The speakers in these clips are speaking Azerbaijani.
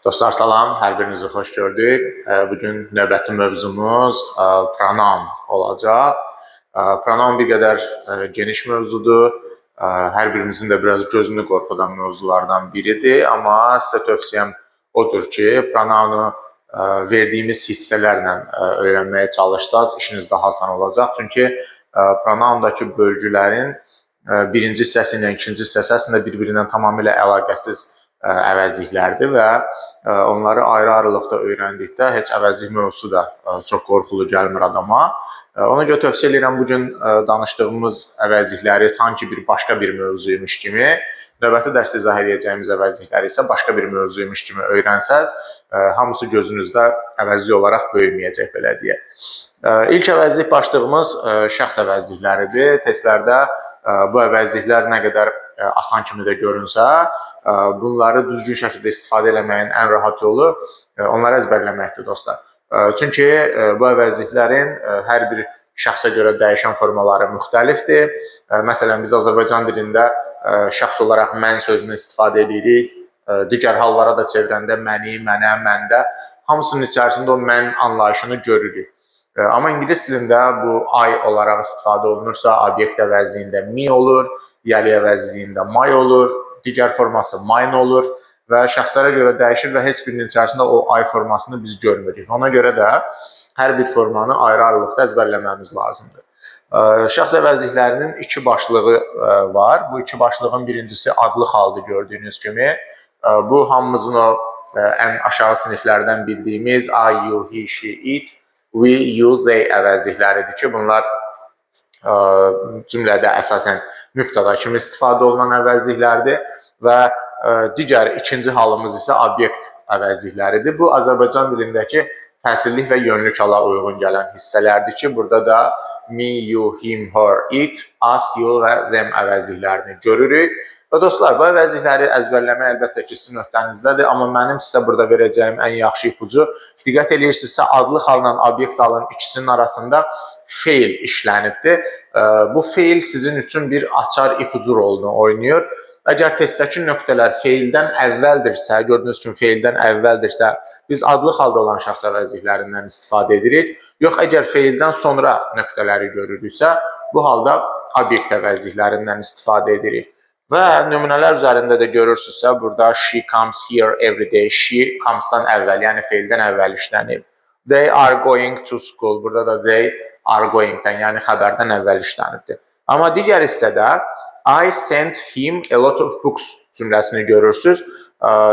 Dostlar salam, hər birinizi xoş gördük. Bugün növbəti mövzumuz pronoun olacaq. Pronoun bir qədər geniş mövzudur. Hər birimizin də biraz gözünü qorxudan mövzulardan biridir. Amma sizə tövsiyəm odur ki, pronounu verdiyimiz hissələrlə öyrənməyə çalışsaz, işiniz daha asan olacaq. Çünki pronoundakı bölgülərin birinci hissəsi ilə ikinci hissəsi əslində bir-birindən tamamilə əlaqəsiz əvəzliklərdir və onları ayrı-ayrılıqda öyrəndikdə heç əvəzlik mövzusu da çox qorxulu gəlmir adama. Ona görə tövsiyə edirəm bugün danışdığımız əvəzlikləri sanki bir başqa bir mövzuymuş kimi, növbəti dərsdə izah edəcəyimiz əvəzlikləri isə başqa bir mövzuymuş kimi öyrənsəz, hamısı gözünüzdə əvəzlik olaraq böyüməyəcək, belə deyək. İlk əvəzlik başlığımız şəxs əvəzlikləridir. Testlərdə bu əvəzliklər nə qədər asan kimi də görünsə, bunları düzgün şəkildə istifadə etməyin ən rahat yolu onları əzbərləməkdir, dostlar. Çünki bu əvəzliklərin hər bir şəxsə görə dəyişən formaları müxtəlifdir. Məsələn, biz Azərbaycan dilində şəxs olaraq mən sözünü istifadə edirik. Digər hallara da çevirəndə məni, mənə, məndə, hamısının içərisində o mən anlayışını görürük. Amma ingilis dilində bu I olaraq istifadə olunursa, obyekt əvəzliyində me olur, yəli əvəzliyində my olur, digər forması mine olur və şəxslərə görə dəyişir və heç birinin içərisində o I formasını biz görmürük. Ona görə də hər bir formanı ayrı-ayrılıqda əzbərləməmiz lazımdır. Şəxs əvəzliklərinin iki başlığı var. Bu iki başlığın birincisi adlı xaldır gördüyünüz kimi. Bu hamımızın o ən aşağı siniflərdən bildiyimiz I, you, he, she, it, we, you, they əvəzlikləridir ki, bunlar cümlədə əsasən mübtəda kimi istifadə olunan əvəzliklərdir və digər ikinci halımız isə obyekt əvəzlikləridir. Bu, Azərbaycan dilindəki təsirlik və yönlük hala uyğun gələn hissələrdir ki, burada da me, you, him, her, it, us, you və them əvəzliklərini görürük. Və dostlar, bu əvəzlikləri əzbərləmək əlbəttə ki, sizin öhdənizdədir, amma mənim sizə burada verəcəyim ən yaxşı ipucu, diqqət edirsinizsə, adlı xalla obyekt halın ikisinin arasında feil işlənibdir. Bu feil sizin üçün bir açar ipucu rolunu oynayır. Əgər testdəki nöqtələr feildən əvvəldirsə, gördüyünüz kimi feildən əvvəldirsə, biz adlı xalda olan şəxs əvəzliklərindən istifadə edirik. Yox, əgər feildən sonra nöqtələri görürüksə, bu halda obyekt əvəzliklərindən istifadə edirik. Və nümunələr üzərində də görürsünüzsə, burada she comes here every day. She comes-dan əvvəl, yəni feildən əvvəl işlənib. They are going to school. Burada da they are going-dən, yəni xəbərdən əvvəl işlənibdir. Amma digər hissədə I sent him a lot of books cümləsini görürsünüz.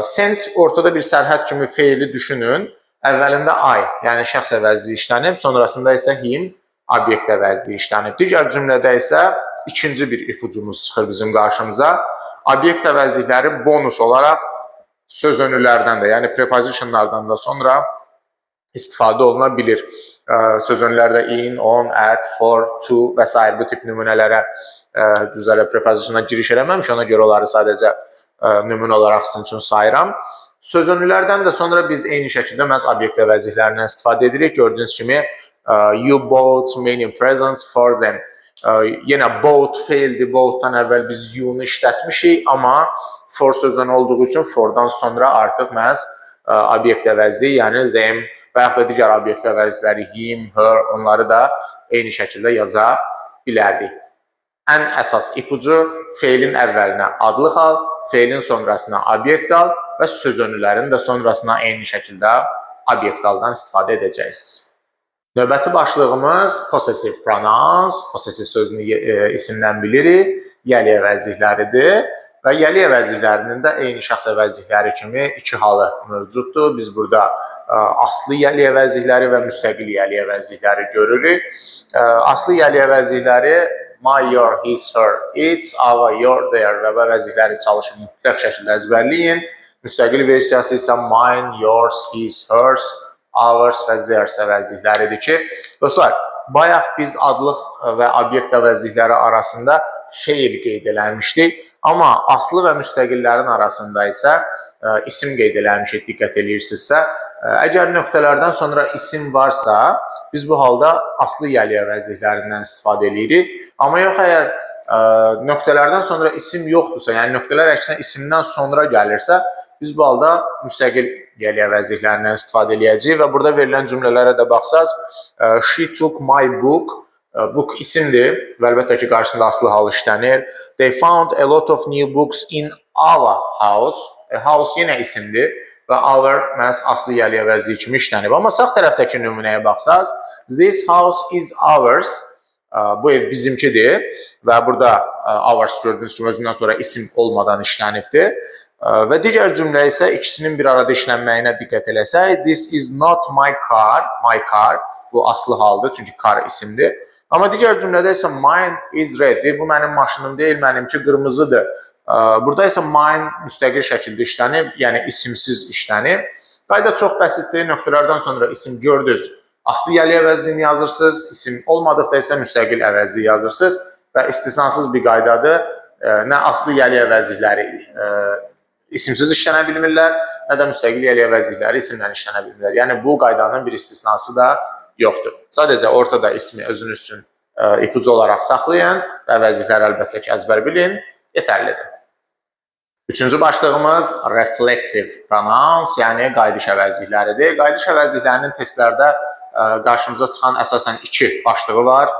Sent ortada bir sərhəd kimi feili düşünün. Əvvəlində I, yəni şəxs əvəzliyi işlənib, sonrasında isə him, obyekt əvəzliyi işlənib. Digər cümlədə isə ikinci bir ipucumuz çıxır bizim qarşımıza. Obyekt əvəzlikləri bonus olaraq söz önlülərdən də, yəni prepositionlardan da sonra istifadə oluna bilir. Söz önlülərdə in, on, at, for, to və s. bu tip nümunələrə düzələ preposition'a giriş eləməmiş, ona görə onları sadəcə nümunə olaraq sizin üçün sayıram. Söz önlülərdən də sonra biz eyni şəkildə məhz obyekt əvəzliklərindən istifadə edirik. Gördüyünüz kimi you bought many presents for them. Yenə bought feildir, boughtdan əvvəl biz you-nu işlətmişik, amma for sözün olduğu üçün fordan sonra artıq məhz obyekt əvəzliyi, yəni them və yaxud da digər obyekt əvəzlikləri him, her, onları da eyni şəkildə yaza bilərdik. Ən əsas ipucu feilin əvvəlinə adlı xal, feilin sonrasına obyekt hal və söz önlülərin də sonrasına eyni şəkildə obyekt haldan istifadə edəcəksiniz. Növbəti başlığımız possessive pronouns, possessive sözünü isimdən bilirik, yəli əvəzlikləridir və yəli əvəzliklərinin də eyni şəxs əvəzlikləri kimi iki halı mövcuddur. Biz burada aslı yəli əvəzlikləri və müstəqil yəli əvəzlikləri görürük. Aslı yəli əvəzlikləri my, your, his, her, its, our, your, their və bu əvəzlikləri çalışın mütləq şəkildə əzbərləyin. Müstəqil versiyası isə mine, yours, his, hers, ours və theirs əvəzlikləridir ki, dostlar, bayaq biz adlıq və obyekt əvəzlikləri arasında feil qeyd eləmişdik, amma aslı və müstəqillərin arasında isə isim qeyd eləmişik, diqqət edirsinizsə. Əgər nöqtələrdən sonra isim varsa, biz bu halda aslı yəli əvəzliklərindən istifadə edirik. Amma yox, əgər nöqtələrdən sonra isim yoxdursa, yəni nöqtələr əksinə isimdən sonra gəlirsə, biz bu halda müstəqil yəli əvəzliklərindən istifadə edəcəyik və burada verilən cümlələrə də baxsaz, she took my book, book isimdir və əlbəttə ki, qarşısında aslı hal işlənir. They found a lot of new books in our house. House yenə isimdir və our məhz aslı yəli əvəzliyi kimi işlənib. Amma sağ tərəfdəki nümunəyə baxsaz, this house is ours. Bu ev bizimkidir və burada ours gördüyünüz kimi özündən sonra isim olmadan işlənibdir. Və digər cümlə isə ikisinin bir arada işlənməyinə diqqət eləsək, this is not my car, bu aslı haldır çünki car isimdir. Amma digər cümlədə isə mine is red, bu mənim maşınım deyil, mənimki qırmızıdır. Burada isə mine müstəqil şəkildə işlənib, yəni isimsiz işlənib. Qayda çox bəsitdir, nöqtələrdən sonra isim gördünüz, aslı yəli əvəzliyini yazırsınız, isim olmadıqda isə müstəqil əvəzliyi yazırsınız və istisnasız bir qaydadır, nə aslı yəli əvəzlikləri isimsiz işlənə bilmirlər, nə də müstəqil yəli əvəzlikləri isimlə işlənə bilmirlər. Yəni bu qaydanın bir istisnası da yoxdur. Sadəcə ortada ismi özünüz üçün ipucu olaraq saxlayın və əvəzlikləri əlbəttə ki, əzbər bilin, yetərlidir. Üçüncü başlığımız reflexive pronouns, yəni qayıdış əvəzlikləridir. Qayıdış əvəzliklərinin testlərdə qarşımıza çıxan əsasən iki başlığı var.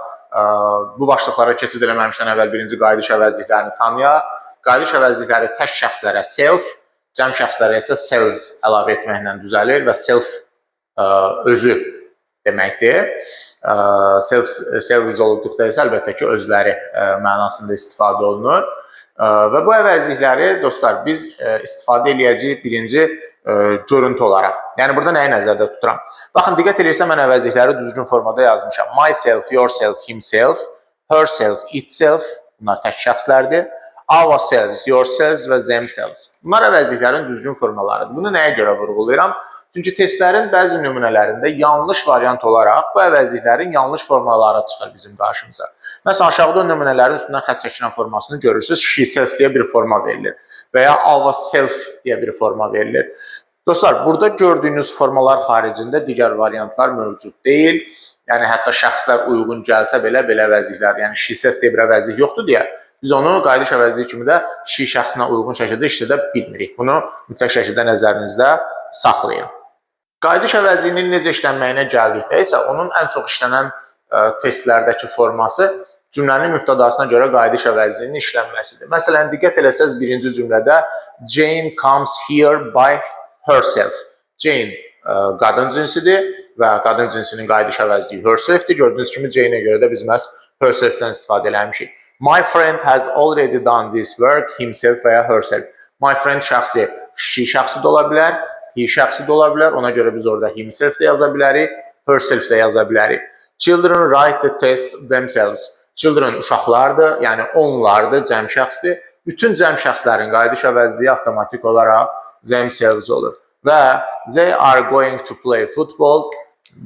Bu başlıqlara keçid eləməmişdən əvvəl birinci qayıdış əvəzliklərini tanıyaq. Qayıdış əvəzlikləri tək şəxslərə self, cəm şəxslərə isə selves əlavə etməklə düzəlir və self özü deməkdir. Selves olduqda isə əlbəttə ki, özləri mənasında istifadə olunur. Və bu əvəzlikləri, dostlar, biz istifadə edəcəyik birinci görüntü olaraq. Yəni, burada nəyi nəzərdə tuturam? Baxın, diqqət edirsə, mən əvəzlikləri düzgün formada yazmışam. Myself, yourself, himself, herself, itself, bunlar tək şəxslərdir. Ourselves, yourselves və themselves. Bunlar əvəzliklərin düzgün formalarıdır. Bunu nəyə görə vurğulayıram? Çünki testlərin bəzi nümunələrində yanlış variant olaraq bu əvəzliklərin yanlış formaları çıxır bizim qarşımıza. Məsələn, aşağıda nümunələrin üstündən xətt çəkilən formasını görürsünüz. She self deyə bir forma verilir və ya ourself deyə bir forma verilir. Dostlar, burada gördüyünüz formalar xaricində digər variantlar mövcud deyil. Yəni, hətta şəxslər uyğun gəlsə belə əvəzliklər, yəni she self deyə bir əvəzlik yoxdur deyə biz onu qayıdış əvəzliyi kimi də she şəxsinə uyğun şəkildə işlədə bilmirik. Bunu mütləq şəkildə nəzərinizdə saxlayın. Qayıdış əvəzliyinin necə işlənməyinə gəldikdə isə onun ən çox işlənən testlərdəki forması cümlənin mübtədasına görə qayıdış əvəzliyinin işlənməsidir. Məsələn, diqqət eləsəz birinci cümlədə Jane comes here by herself. Jane qadın cinsidir və qadın cinsinin qayıdış əvəzliyi herselfdir. Gördüyünüz kimi Jane-ə görə də biz məhz herselfdən istifadə eləmişik. My friend has already done this work, himself və ya herself. My friend şəxsi she şəxsi də ola bilər, he şəxsi də ola bilər. Ona görə biz orada himself də yaza bilərik, herself də yaza bilərik. Children write the test themselves. Children uşaqlardır, yəni onlardır, cəm şəxsdir. Bütün cəm şəxslərin qayıdış əvəzliyi avtomatik olaraq themselves olur. Və they are going to play football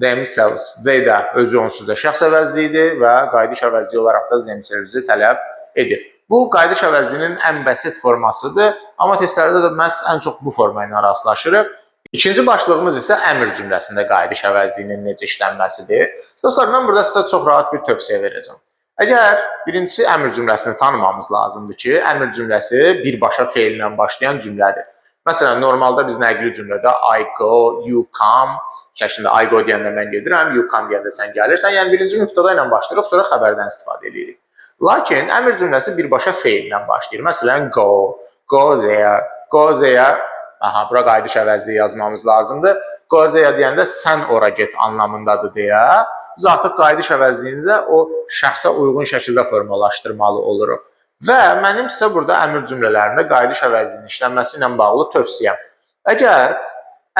themselves. They də özü onsuz da şəxs əvəzliyidir və qayıdış əvəzliyi olaraq da themselves-i tələb edir. Bu, qayıdış əvəzliyinin ən bəsit formasıdır, amma testlərdə də məhz ən çox bu forma ilə rastlaşırıq. İkinci başlığımız isə əmr cümləsində qayıdış əvəzliyinin necə işlənməsidir. Dostlar, mən burada sizə çox rahat bir tövsiyə verəcəm. Əgər birincisi əmr cümləsini tanımamız lazımdır ki, əmr cümləsi birbaşa feillə başlayan cümlədir. Məsələn, normalda biz nəqli cümlədə I go, you come şəklində I go deyəndə mən gedirəm, you come deyəndə sən gəlirsən. Yəni, birinci mübtəda ilə başlayırıq, sonra xəbərdən istifadə edirik. Lakin əmr cümləsi birbaşa feillə başlayır. Məsələn, go, go there, aha, bura qayıdış əvəzliyi yazmamız lazımdır. Go there deyəndə sən ora get anlamındadır deyə, biz artıq qayıdış əvəzliyini də o şəxsə uyğun şəkildə formalaşdırmalı oluruq. Və mənim sizə burada əmr cümlələrində qayıdış əvəzliyinin işlənməsi ilə bağlı tövsiyəm. Əgər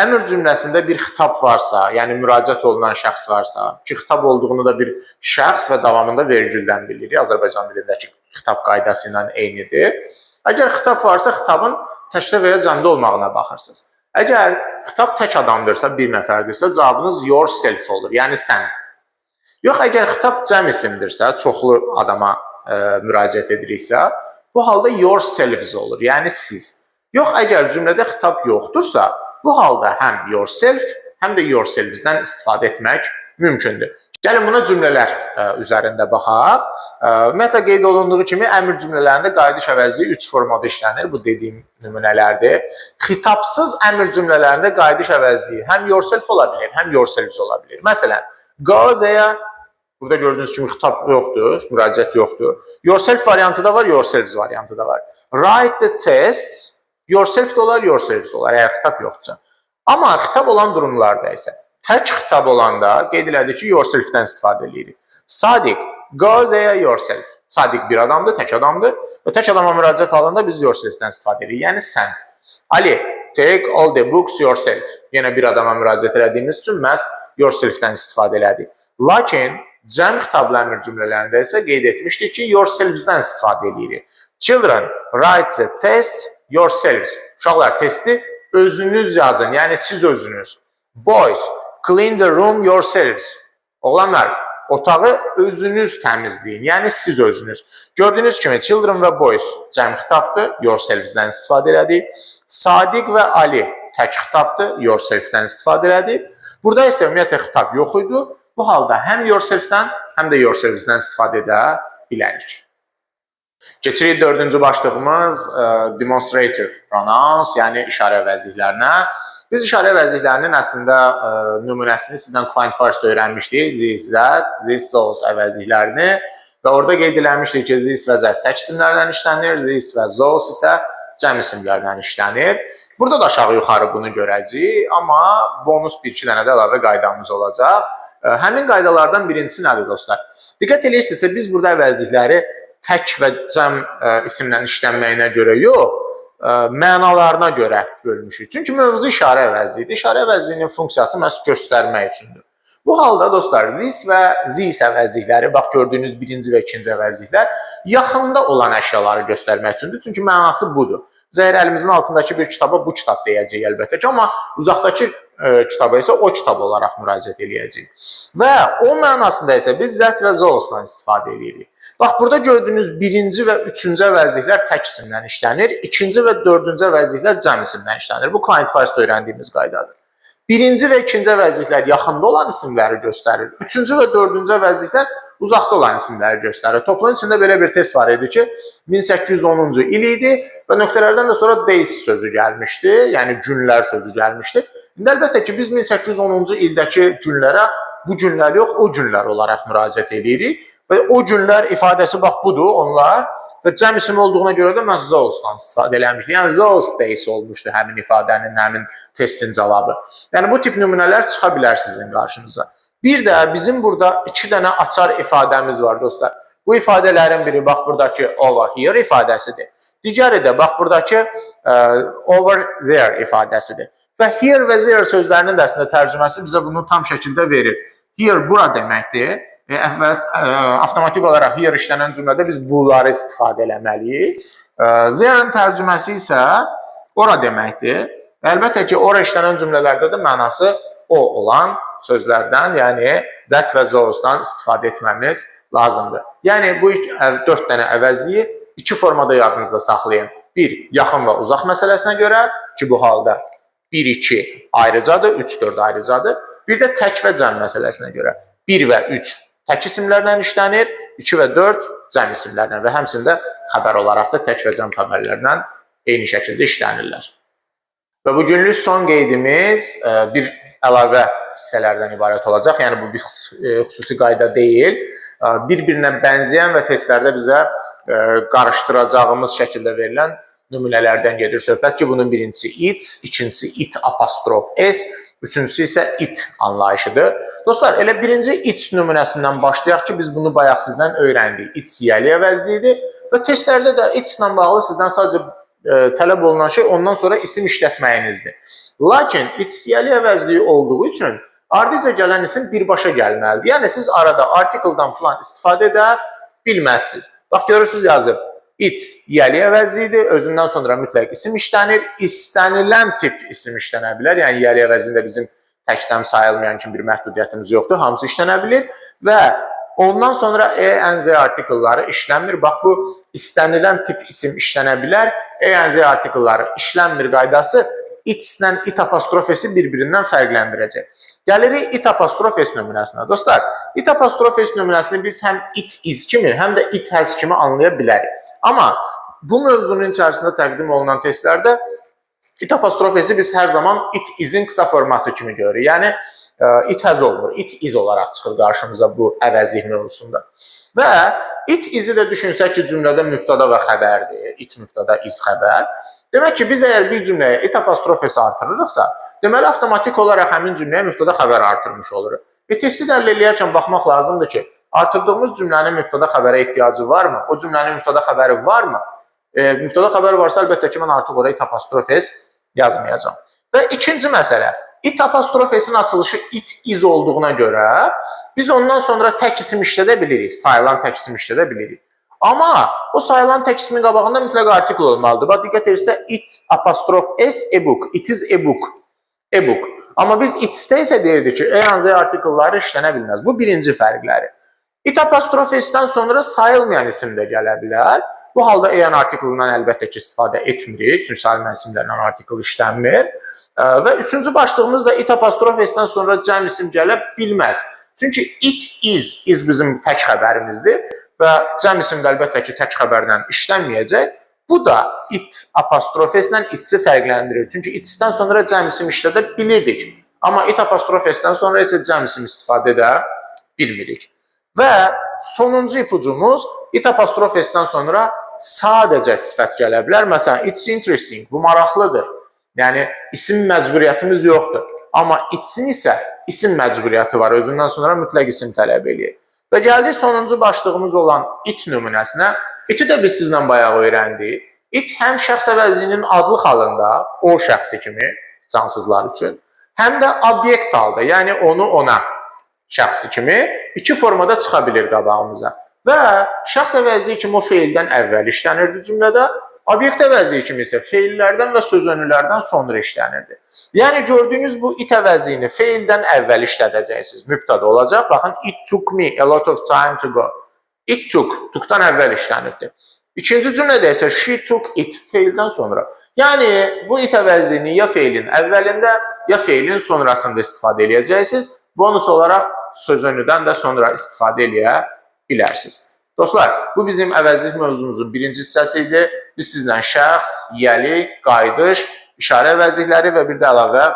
əmr cümləsində bir xitab varsa, yəni müraciət olunan şəxs varsa, ki, xitab olduğunu da bir şəxs və davamında vergüldən bilirik, Azərbaycan dilindəki xitab qaydası ilə eynidir. Əgər xitab varsa, xitabın təkdə və ya cəmdə olmağına baxırsınız. Əgər xitab tək adamdırsa, bir nəfərdirsə, cavabınız yourself olur, yəni sən. Yox, əgər xitab cəm isimdirsə, çoxlu adama müraciət ediriksə, bu halda yourselves olur, yəni siz. Yox, əgər cümlədə xitab yoxdursa, bu halda həm yourself, həm də yourselvesdən istifadə etmək mümkündür. Gəlin buna cümlələr üzərində baxaq. Ümumiyyətlə qeyd olunduğu kimi əmr cümlələrində qayıdış əvəzliyi 3 formada işlənir. Bu dediyim nümunələrdir. Xitabsız əmr cümlələrində qayıdış əvəzliyi həm yourself ola bilir, həm yourselves ola bilir. Məsələn, go deyə burada gördüyünüz kimi xitab yoxdur, müraciət yoxdur. Yourself variantı da var, yourselves variantı da var. Write the tests, yourself də olar, yourselves də olar, əgər xitab yoxdursa. Amma xitab olan durumlarda isə tək xitab olanda qeyd elədik ki, yourself-dən istifadə edirik. Sadiq, go there yourself. Sadiq bir adamdır, tək adamdır və tək adama müraciət halında biz yourself-dən istifadə edirik. Yəni sən. Ali, take all the books yourself. Yenə bir adama müraciət etdiyimiz üçün məhz yourself-dən istifadə elədik. Lakin cəm xitablı əmr cümlələrində isə qeyd etmişdik ki, yourselves-dən istifadə edirik. Children, write the test yourselves. Uşaqlar, testi özünüz yazın, yəni siz özünüz. Boys, clean the room yourselves. Oğlanlar, otağı özünüz təmizləyin, yəni siz özünüz. Gördüyünüz kimi children və boys cəm xitabdır, yourselves-dən istifadə elədik. Sadiq və Ali tək xitabdır, yourself-dən istifadə elədik. Burada isə ümumiyyətlə xitab yox idi. Bu halda həm yourself-dən, həm də yourselves-dən istifadə edə bilərik. Keçirik dördüncü başlığımız demonstrative pronouns, yəni işarə vəzifələrinə. Biz işarə vəzifələrinin əslində nümunəsini sizdən Client First öyrənmişdik. This, that, this, those əvəzliklərini və orada qeyd eləmişdik ki, this və that tək isimlərdən işlənir, this və those isə cəm isimlərdən işlənir. Burada da aşağı yuxarı bunu görəcəyik, amma bonus bir-iki dənə də əlavə qaydamız olacaq. Həmin qaydalardan birincisi nədir dostlar? Diqqət edirsinizsə, biz burada əvəzlikləri tək və cəm isimlə işlənməyinə görə yox, mənalarına görə bölmüşük. Çünki mövzu işarə əvəzliyidir. İşarə əvəzliyinin funksiyası məhz göstərmək üçündür. Bu halda dostlar, this və this əvəzlikləri, bax gördüyünüz birinci və ikinci əvəzliklər yaxında olan əşyaları göstərmək üçündür. Çünki mənası budur. Zəhər əlimizin altındakı bir kitaba bu kitab deyəcək əlbəttə ki, amma uzaqdakı kitaba isə o kitab olaraq müraciət edəcəyik. Və o mənasında isə biz that və those-dan istifadə edirik. Bax, burada gördüyünüz birinci və üçüncü əvəzliklər tək isimdən işlənir, ikinci və dördüncü əvəzliklər cəm isimdən işlənir. Bu Client First öyrəndiyimiz qaydadır. Birinci və ikinci əvəzliklər yaxında olan isimləri göstərir. Üçüncü və dördüncü əvəzliklər uzaqda olan isimləri göstərir. Toplam içində belə bir test var idi ki, 1810-cu il idi və nöqtələrdən də sonra days sözü gəlmişdi, yəni günlər sözü gəlmişdi. İndi əlbəttə ki, biz 1810-cu ildəki günlərə bu günlər yox, o günlər olaraq müraciət edirik. Və o günlər ifadəsi bax budur, onlar və cəm isim olduğuna görə də məhz those-dan istifadə eləmişdik. Yəni those days olmuşdu həmin ifadənin, həmin testin cavabı. Yəni bu tip nümunələr çıxa bilər sizin qarşınıza. Bir də bizim burada 2 dənə açar ifadəmiz var dostlar. Bu ifadələrin biri bax buradakı over here ifadəsidir. Digəri də bax buradakı over there ifadəsidir. Və here və there sözlərinin də əslində tərcüməsi bizə bunu tam şəkildə verir. Here bura deməkdir. Avtomatik olaraq here işlənən cümlədə biz bunları istifadə eləməliyik. There'ın tərcüməsi isə ora deməkdir. Əlbəttə ki, ora işlənən cümlələrdə də mənası o olan sözlərdən, yəni that və those-dan istifadə etməmiz lazımdır. Yəni bu 4 dənə əvəzliyi 2 formada yadınızda saxlayın. 1. Yaxın və uzaq məsələsinə görə ki, bu halda 1-2 ayrıcadır, 3-4 ayrıcadır. Bir də tək və cəm məsələsinə görə 1 və 3 tək isimlərdən işlənir, 2 və 4 cəm isimlərdən və həmçində xəbər olaraq da tək və cəm xəbərlərdən eyni şəkildə işlənirlər. Və bu günlük son qeydimiz bir əlavə hissələrdən ibarət olacaq. Yəni bu bir xüsusi qayda deyil. Bir-birinə bənzəyən və testlərdə bizə qarışdıracağımız şəkildə verilən nümunələrdən gedir söhbət ki, bunun birincisi it, ikincisi it apostrof s, üçüncüsü isə it anlayışıdır. Dostlar, elə birinci it nümunəsindən başlayaq ki, biz bunu bayaq sizdən öyrəndik. It siyəli əvəzliyidir və testlərdə də it ilə bağlı sizdən sadəcə tələb olunan şey ondan sonra isim işlətməyinizdir. Lakin it siyəli əvəzliyi olduğu üçün ardıca gələn isim birbaşa gəlməlidir. Yəni siz arada article'dan falan istifadə edə bilməzsiniz. Bax, görürsünüz yazıb. It yəli əvəzliyidir, özündən sonra mütləq isim işlənir, istənilən tip isim işlənə bilər. Yəni yəli əvəzində bizim təkcəm sayılmayan kimi bir məhdudiyyətimiz yoxdur, hamısı işlənə bilir və ondan sonra ENZ artikelları işlənmir. Bax, bu istənilən tip isim işlənə bilər, ENZ artikelları işlənmir qaydası its-lə it apostrofesi bir-birindən fərqləndirəcək. Gəlirik it apostrofes nömrəsinə. Dostlar, it apostrofes nömrəsini biz həm it is kimi, həm də it has kimi anlaya bilərik. Amma bu mövzunun içərisində təqdim olunan testlərdə it apostrofesi biz hər zaman it is-in qısa forması kimi görürük. Yəni, it has olmur, it is olaraq çıxır qarşımıza bu əvəzlik mövzusunda. Və it is-i də düşünsək ki, cümlədə mübtada və xəbərdir. It mübtada, is xəbər. Demək ki, biz əgər bir cümləyə it apostrofesi artırırıqsa, deməli, avtomatik olaraq həmin cümləyə mübtada xəbər artırmış oluruq. Testi də əldə edərkən baxmaq lazımdır ki, artırdığımız cümlənin mübtada xəbərə ehtiyacı varmı? O cümlənin mübtada xəbəri varmı? Mübtada xəbər varsa, əlbəttə ki, mən artıq oraya it apostrofes yazmayacağım. Və ikinci məsələ, it apostrofesin açılışı it is olduğuna görə biz ondan sonra tək isim işlədə bilirik, sayılan tək isim işlədə bilirik. Amma o sayılan tək ismin qabağında mütləq artikl olmalıdır. Bax, diqqət edirsə, it apostrof s e-book, it is e-book, e-book. Amma biz it-də isə deyirdik ki, e-anzə artiklları işlənə bilməz. Bu birinci fərqləri. It apostrof s-dən sonra sayılmayan isim də gələ bilər. Bu halda e-an artiklından əlbəttə ki, istifadə etmirik, çünki sayılmayan isimlərlə artikl işlənmir. Və üçüncü başlığımız da it apostrof s-dən sonra cəm isim gələ bilməz. Çünki it is bizim tək xəbərimizdir və cəm isim də əlbəttə ki, tək xəbərlə işlənməyəcək. Bu da it apostrof s-lə it-si fərqləndirir. Çünki it-dən sonra cəm isim işlədə bilirdik. Amma it apostrof s-dən sonra isə cəm isim istifadə edə bilmirik. Və sonuncu ipucumuz it apostrof s-dən sonra sadəcə sifət gələ bilər. Məsələn, it's interesting, bu maraqlıdır. Yəni, isim məcburiyyətimiz yoxdur. Amma itsin isə isim məcburiyyəti var. Özündən sonra mütləq isim tələb edir. Və gəldik sonuncu başlığımız olan it nümunəsinə. İti də biz sizlə bayaq öyrəndik. It həm şəxs əvəzliyinin adlıq halında, o şəxsi kimi, cansızlar üçün, həm də obyekt halda, yəni onu ona şəxsi kimi iki formada çıxa bilir qabağımıza. Və şəxs əvəzliyi kimi o feildən əvvəl işlənirdi cümlədə, obyekt əvəzliyi kimi isə feillərdən və söz önlülərdən sonra işlənirdi. Yəni, gördüyünüz bu it əvəzliyini feildən əvvəl işlədəcəksiniz. Mübtada olacaq. Baxın, it took me a lot of time to go. It took-dan əvvəl işlənirdi. İkinci cümlədə isə she took it, feildən sonra. Yəni, bu it əvəzliyini ya feilin əvvəlində, ya feilin sonrasında istifadə edəcəksiniz. Bonus olaraq söz önlüdən də sonra istifadə edə bilərsiniz. Dostlar, bu bizim əvəzlik mövzumuzun birinci hissəsi idi. Biz sizlə şəxs, yəli, qayıdış, işarə əvəzlikləri və bir də əlavə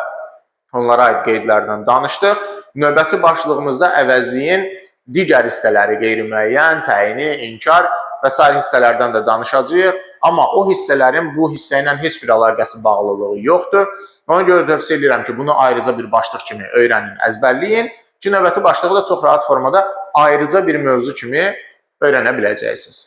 onlara aid qeydlərdən danışdıq. Növbəti başlığımızda əvəzliyin digər hissələri, qeyri-müəyyən, təyini, inkar və s. hissələrdən də danışacağıq. Amma o hissələrin bu hissə ilə heç bir əlaqəsi, bağlılığı yoxdur. Ona görə tövsiyə edirəm ki, bunu ayrıca bir başlıq kimi öyrənin, əzbərləyin ki, növbəti başlığı da çox rahat formada ayrıca bir mövzu kimi öyrənə biləcəksiniz.